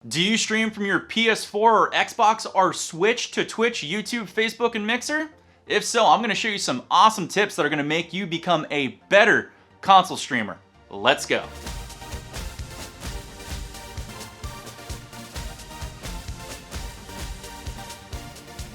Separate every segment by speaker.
Speaker 1: Do you stream from your PS4 or Xbox or Switch to Twitch, YouTube, Facebook, and Mixer? If so, I'm going to show you some awesome tips that are going to make you become a better console streamer. Let's go.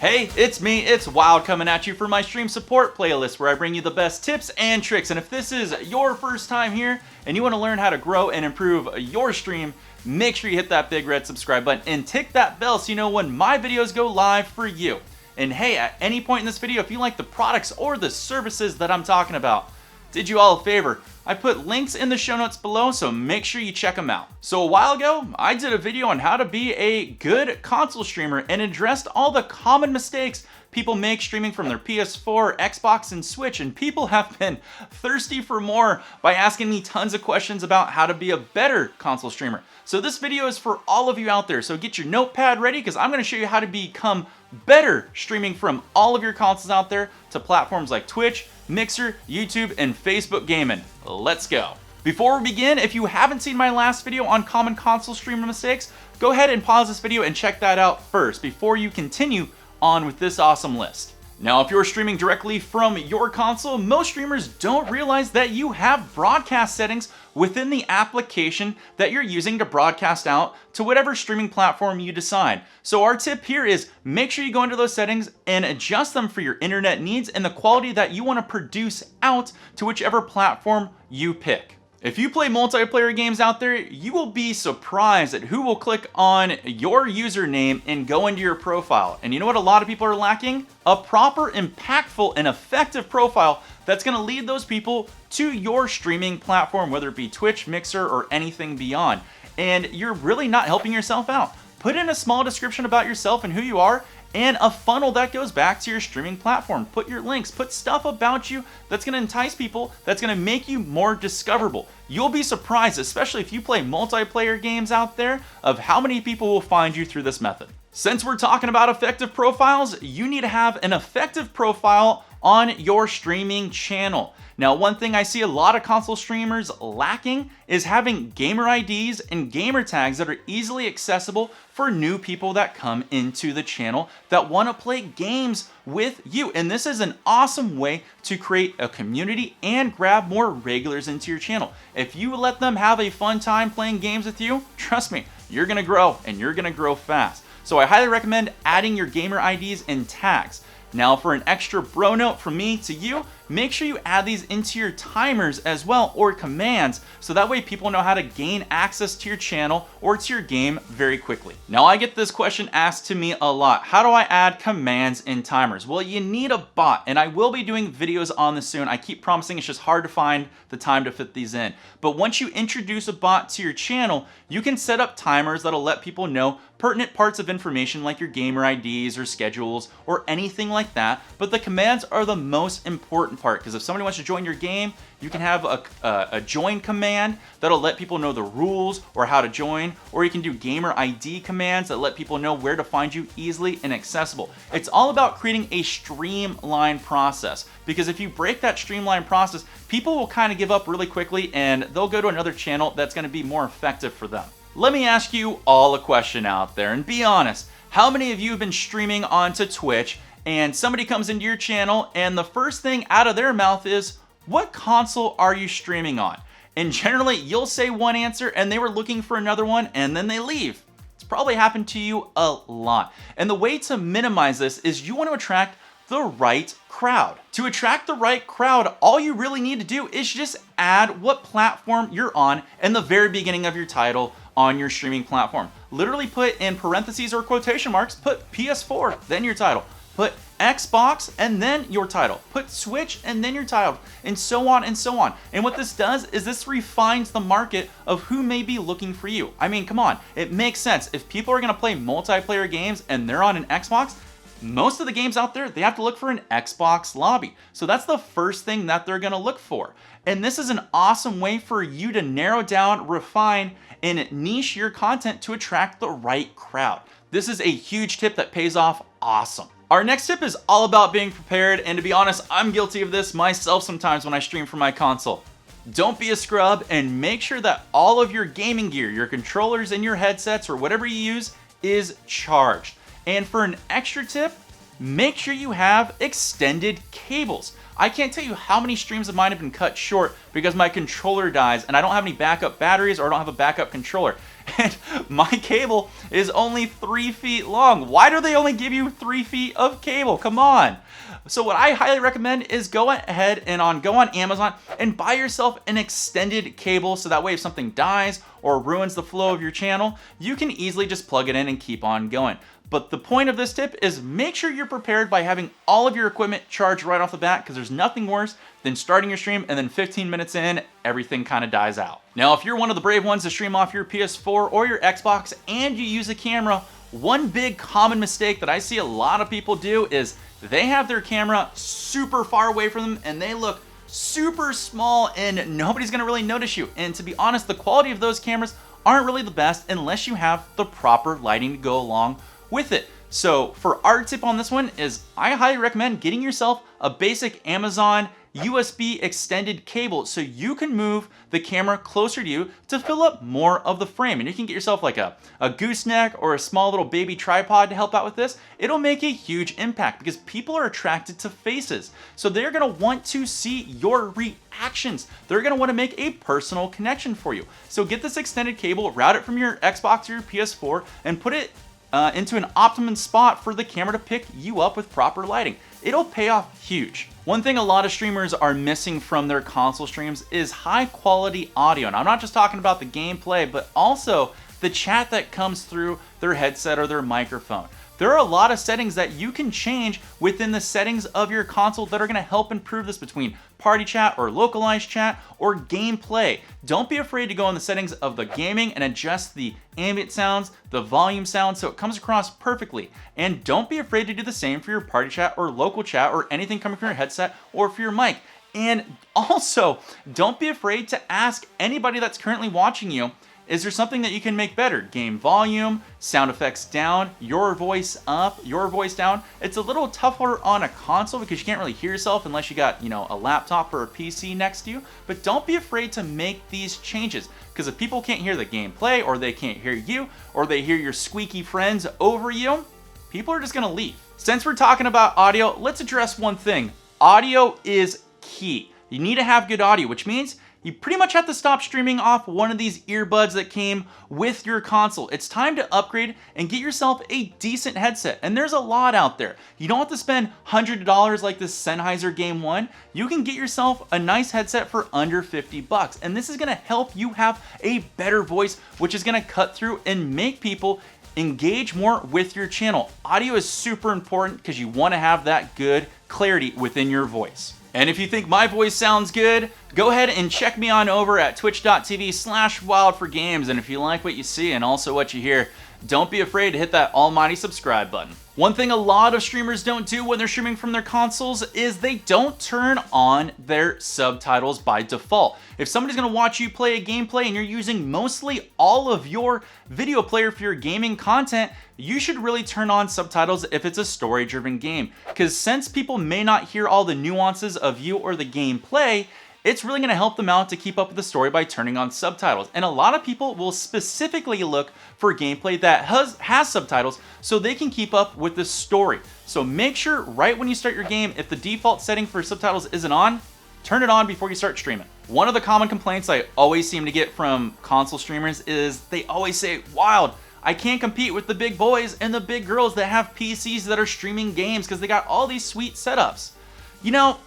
Speaker 1: Hey, it's me, it's Wild, coming at you for my stream support playlist where I bring you the best tips and tricks. And if this is your first time here and you want to learn how to grow and improve your stream, make sure you hit that big red subscribe button and tick that bell so you know when my videos go live for you. And hey, at any point in this video, if you like the products or the services that I'm talking about, did you all a favor. I put links in the show notes below, so make sure you check them out. So a while ago, I did a video on how to be a good console streamer and addressed all the common mistakes people make streaming from their PS4, Xbox, and Switch, and people have been thirsty for more by asking me tons of questions about how to be a better console streamer. So this video is for all of you out there, so get your notepad ready because I'm going to show you how to become better streaming from all of your consoles out there to platforms like Twitch, Mixer, YouTube, and Facebook gaming. Let's go. Before we begin, if you haven't seen my last video on common console streamer mistakes, go ahead and pause this video and check that out first before you continue on with this awesome list. Now, if you're streaming directly from your console, most streamers don't realize that you have broadcast settings within the application that you're using to broadcast out to whatever streaming platform you decide. So our tip here is make sure you go into those settings and adjust them for your internet needs and the quality that you want to produce out to whichever platform you pick. If you play multiplayer games out there, you will be surprised at who will click on your username and go into your profile. And you know what a lot of people are lacking? A proper, impactful, and effective profile that's going to lead those people to your streaming platform, whether it be Twitch, Mixer, or anything beyond. And you're really not helping yourself out. Put in a small description about yourself and who you are, and a funnel that goes back to your streaming platform. Put your links, put stuff about you that's gonna entice people, that's gonna make you more discoverable. You'll be surprised, especially if you play multiplayer games out there, of how many people will find you through this method. Since we're talking about effective profiles, you need to have an effective profile on your streaming channel. Now, one thing I see a lot of console streamers lacking is having gamer IDs and gamer tags that are easily accessible for new people that come into the channel that want to play games with you. And this is an awesome way to create a community and grab more regulars into your channel. If you let them have a fun time playing games with you, trust me, you're gonna grow and you're gonna grow fast. So I highly recommend adding your gamer IDs and tags. Now, for an extra bro note from me to you, make sure you add these into your timers as well, or commands, so that way people know how to gain access to your channel or to your game very quickly. Now, I get this question asked to me a lot. How do I add commands and timers? Well, you need a bot, and I will be doing videos on this soon. I keep promising, it's just hard to find the time to fit these in. But once you introduce a bot to your channel, you can set up timers that'll let people know pertinent parts of information like your gamer IDs or schedules or anything like that. But the commands are the most important part, because if somebody wants to join your game, you can have a join command that'll let people know the rules or how to join, or you can do gamer ID commands that let people know where to find you easily and accessible. It's all about creating a streamlined process, because if you break that streamlined process, people will kind of give up really quickly and they'll go to another channel that's going to be more effective for them. Let me ask you all a question out there and be honest. How many of you have been streaming onto Twitch and somebody comes into your channel and the first thing out of their mouth is, what console are you streaming on? And generally you'll say one answer and they were looking for another one and then they leave. It's probably happened to you a lot. And the way to minimize this is you want to attract the right crowd. To attract the right crowd, all you really need to do is just add what platform you're on in the very beginning of your title on your streaming platform. Literally put in parentheses or quotation marks, put PS4, then your title. Put Xbox and then your title. Put Switch and then your title, and so on and so on. And what this does is this refines the market of who may be looking for you. I mean, come on, it makes sense. If people are gonna play multiplayer games and they're on an Xbox, most of the games out there, they have to look for an Xbox lobby. So that's the first thing that they're gonna look for. And this is an awesome way for you to narrow down, refine, and niche your content to attract the right crowd. This is a huge tip that pays off awesome. Our next tip is all about being prepared, and to be honest, I'm guilty of this myself sometimes when I stream from my console. Don't be a scrub, and make sure that all of your gaming gear, your controllers and your headsets or whatever you use is charged. And for an extra tip, make sure you have extended cables. I can't tell you how many streams of mine have been cut short because my controller dies and I don't have any backup batteries or I don't have a backup controller. And my cable is only 3 feet long. Why do they only give you 3 feet of cable? Come on. So what I highly recommend is go ahead and go on Amazon and buy yourself an extended cable so that way if something dies or ruins the flow of your channel, you can easily just plug it in and keep on going. But the point of this tip is make sure you're prepared by having all of your equipment charged right off the bat, because there's nothing worse than starting your stream and then 15 minutes in, everything kind of dies out. Now, if you're one of the brave ones to stream off your PS4 or your Xbox and you use a camera, one big common mistake that I see a lot of people do is they have their camera super far away from them and they look super small and nobody's gonna really notice you. And to be honest, the quality of those cameras aren't really the best unless you have the proper lighting to go along with it. So for our tip on this one is I highly recommend getting yourself a basic Amazon USB extended cable so you can move the camera closer to you to fill up more of the frame. And you can get yourself like a gooseneck or a small little baby tripod to help out with this. It'll make a huge impact because people are attracted to faces. So they're gonna want to see your reactions. They're gonna wanna make a personal connection for you. So get this extended cable, route it from your Xbox or your PS4 and put it into an optimum spot for the camera to pick you up with proper lighting. It'll pay off huge. One thing a lot of streamers are missing from their console streams is high quality audio. And I'm not just talking about the gameplay, but also the chat that comes through their headset or their microphone. There are a lot of settings that you can change within the settings of your console that are gonna help improve this between party chat or localized chat or gameplay. Don't be afraid to go in the settings of the gaming and adjust the ambient sounds, the volume sound, so it comes across perfectly. And don't be afraid to do the same for your party chat or local chat or anything coming from your headset or for your mic. And also, don't be afraid to ask anybody that's currently watching you, is there something that you can make better? Game volume, sound effects down, your voice up, your voice down. It's a little tougher on a console because you can't really hear yourself unless you got, a laptop or a PC next to you. But don't be afraid to make these changes, because if people can't hear the gameplay or they can't hear you or they hear your squeaky friends over you, people are just gonna leave. Since we're talking about audio, let's address one thing. Audio is key. You need to have good audio, which means you pretty much have to stop streaming off one of these earbuds that came with your console. It's time to upgrade and get yourself a decent headset. And there's a lot out there. You don't have to spend $100 like this Sennheiser Game 1. You can get yourself a nice headset for under 50 bucks. And this is gonna help you have a better voice, which is gonna cut through and make people engage more with your channel. Audio is super important because you wanna have that good clarity within your voice. And if you think my voice sounds good, go ahead and check me on over at twitch.tv/wildforgames. And if you like what you see and also what you hear, don't be afraid to hit that almighty subscribe button. One thing a lot of streamers don't do when they're streaming from their consoles is they don't turn on their subtitles by default. If somebody's gonna watch you play a gameplay and you're using mostly all of your video player for your gaming content, you should really turn on subtitles if it's a story-driven game. Because since people may not hear all the nuances of you or the gameplay, it's really gonna help them out to keep up with the story by turning on subtitles. And a lot of people will specifically look for gameplay that has subtitles so they can keep up with the story. So make sure right when you start your game, if the default setting for subtitles isn't on, turn it on before you start streaming. One of the common complaints I always seem to get from console streamers is they always say, "Wild, I can't compete with the big boys and the big girls that have PCs that are streaming games because they got all these sweet setups."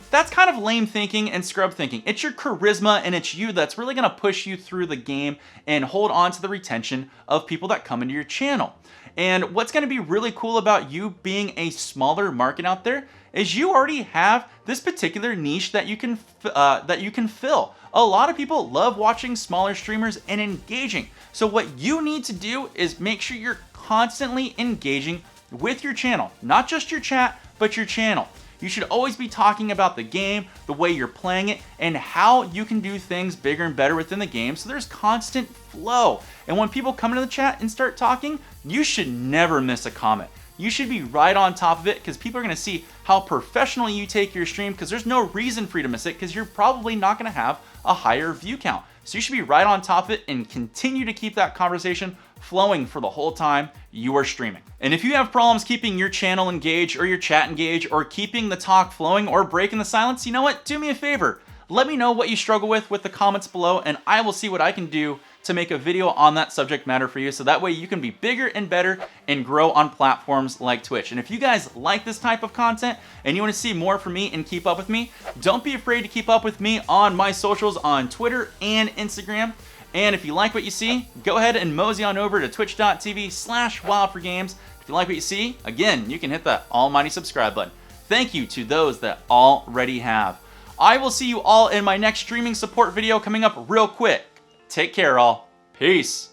Speaker 1: That's kind of lame thinking and scrub thinking. It's your charisma and it's you that's really gonna push you through the game and hold on to the retention of people that come into your channel. And what's gonna be really cool about you being a smaller market out there is you already have this particular niche that you can fill. A lot of people love watching smaller streamers and engaging. So what you need to do is make sure you're constantly engaging with your channel, not just your chat, but your channel. You should always be talking about the game, the way you're playing it, and how you can do things bigger and better within the game so there's constant flow. And when people come into the chat and start talking, you should never miss a comment. you should be right on top of it because people are going to see how professional you take your stream, because there's no reason for you to miss it because you're probably not going to have a higher view count. So you should be right on top of it and continue to keep that conversation flowing for the whole time you are streaming. And if you have problems keeping your channel engaged or your chat engaged or keeping the talk flowing or breaking the silence, you know what? Do me a favor. Let me know what you struggle with the comments below, and I will see what I can do to make a video on that subject matter for you, so that way you can be bigger and better and grow on platforms like Twitch. And if you guys like this type of content and you want to see more from me and keep up with me, don't be afraid to keep up with me on my socials on Twitter and Instagram. And if you like what you see, go ahead and mosey on over to twitch.tv/wildforgames. If you like what you see, again, you can hit that almighty subscribe button. Thank you to those that already have. I will see you all in my next streaming support video coming up real quick. Take care, all. Peace.